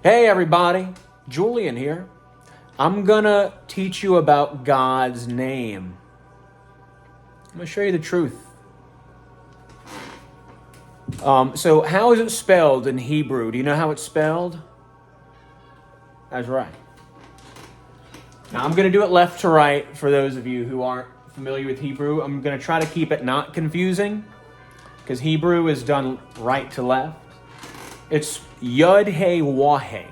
Hey everybody, Julian here. I'm gonna teach you about God's name. I'm gonna show you the truth. So how is it spelled in Hebrew? Do you know how it's spelled? That's right. Now I'm gonna do it left to right for those of you who aren't familiar with Hebrew. I'm gonna try to keep it not confusing because Hebrew is done right to left. It's Yud-He-Wah-He.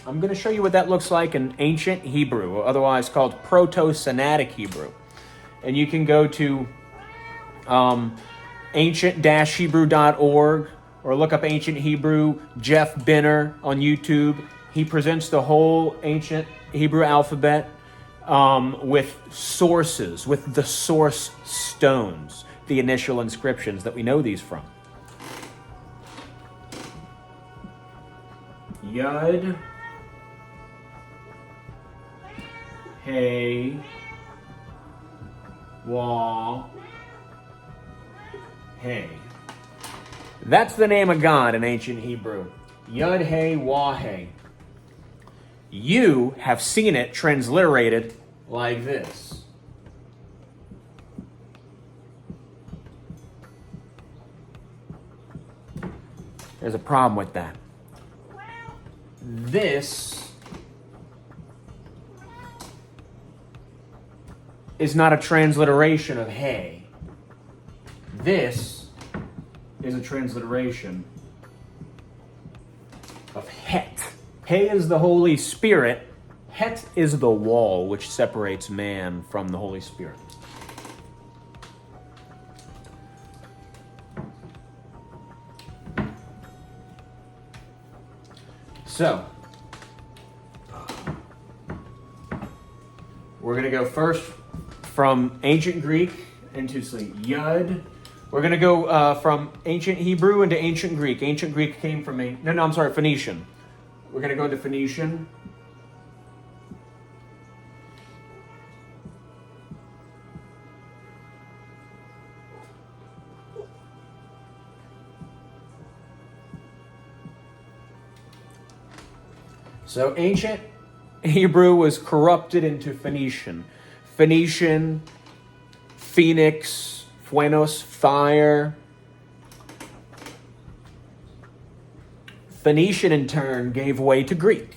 I'm going to show you what that looks like in ancient Hebrew, otherwise called Proto-Sinaitic Hebrew. And you can go to ancient-hebrew.org or look up Ancient Hebrew, Jeff Binner on YouTube. He presents the whole ancient Hebrew alphabet with sources, with the source stones, the initial inscriptions that we know these from. Yud, He, Wah, He. That's the name of God in ancient Hebrew. Yud, He, Wah, He. You have seen it transliterated like this. There's a problem with that. This is not a transliteration of He. This is a transliteration of Het. He is the Holy Spirit. Het is the wall which separates man from the Holy Spirit. So, we're going to go first from ancient Greek into Yud. We're going to go from ancient Hebrew into ancient Greek. Ancient Greek came from Phoenician. We're going to go into Phoenician. So ancient Hebrew was corrupted into Phoenician. Phoenician, Phoenix, Phoenos, fire. Phoenician in turn gave way to Greek.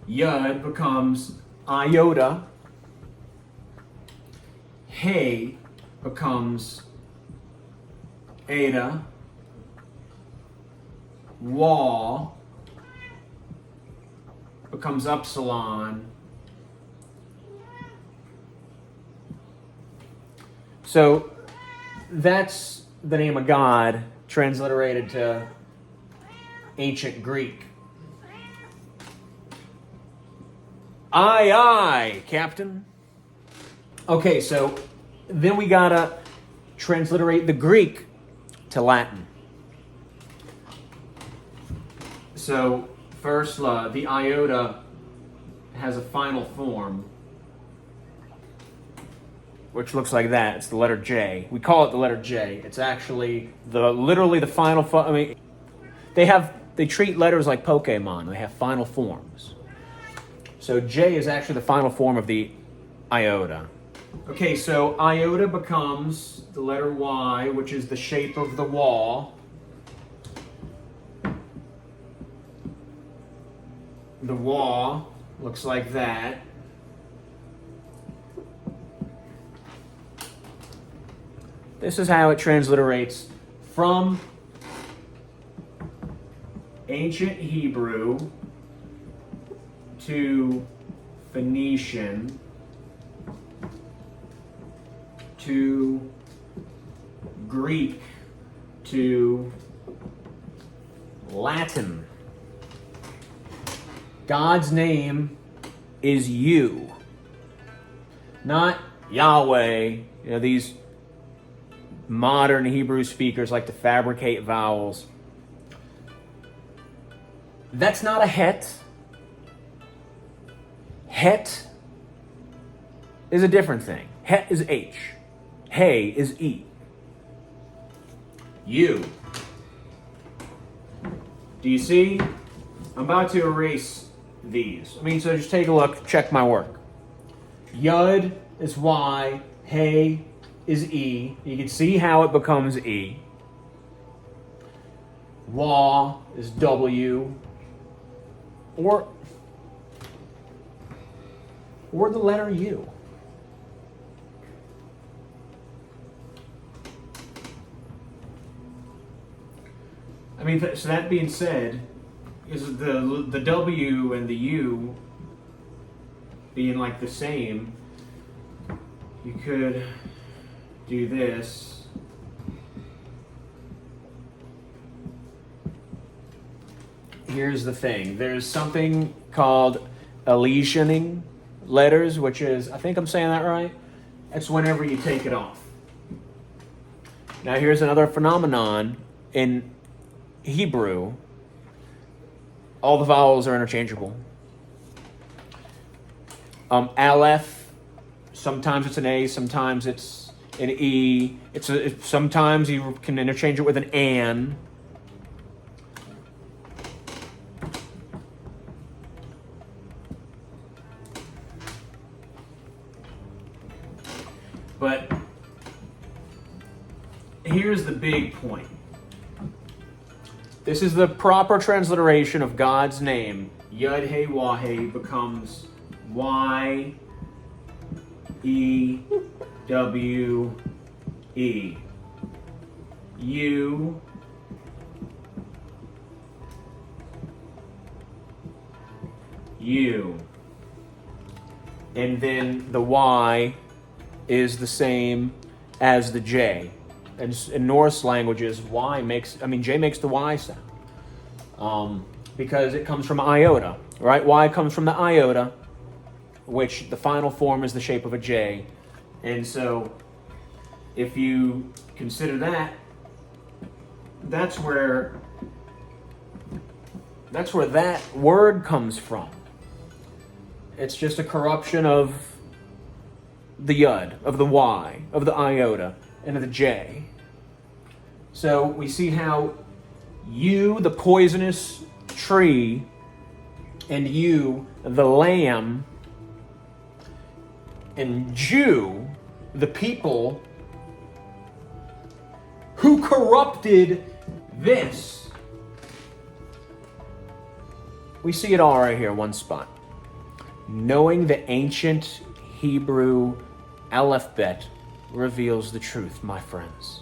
Yud becomes iota. He becomes eta. Wah becomes upsilon. So that's the name of God transliterated to ancient Greek. Aye, aye, Captain. Okay, so then we gotta transliterate the Greek to Latin. So first, the iota has a final form, which looks like that. It's the letter J. We call it the letter J. It's actually literally the final form. I mean, they treat letters like Pokemon. They have final forms. So J is actually the final form of the iota. Okay, so iota becomes the letter Y, which is the shape of the wall. The wall looks like that. This is how it transliterates from ancient Hebrew to Phoenician to Greek to Latin. God's name is you, not Yahweh. These modern Hebrew speakers like to fabricate vowels. That's not a Het. Het is a different thing. Het is H. He is E. You. Do you see? I'm about to erase these. So just take a look, check my work. Yud is Y, Hey is E. You can see how it becomes E. Wah is W. Or the letter U. So that being said, is the W and the U being like the same, you could do this. Here's the thing. There's something called elisioning letters, which is, I think I'm saying that right. That's whenever you take it off. Now here's another phenomenon in Hebrew. All the vowels are interchangeable. Aleph, sometimes it's an A, sometimes it's an E. Sometimes you can interchange it with an an. But here's the big point. This is the proper transliteration of God's name. Yud He Wah He becomes Y E W E. U U. And then the Y is the same as the J. And in Norse languages, J makes the Y sound. Because it comes from iota, right? Y comes from the iota, which the final form is the shape of a J. And so if you consider that, that's where that word comes from. It's just a corruption of the Yud, of the Y, of the iota, and of the J. So we see how U, the poisonous tree, and U, the lamb, and Jew, the people who corrupted this. We see it all right here, one spot. Knowing the ancient Hebrew alphabet reveals the truth, my friends.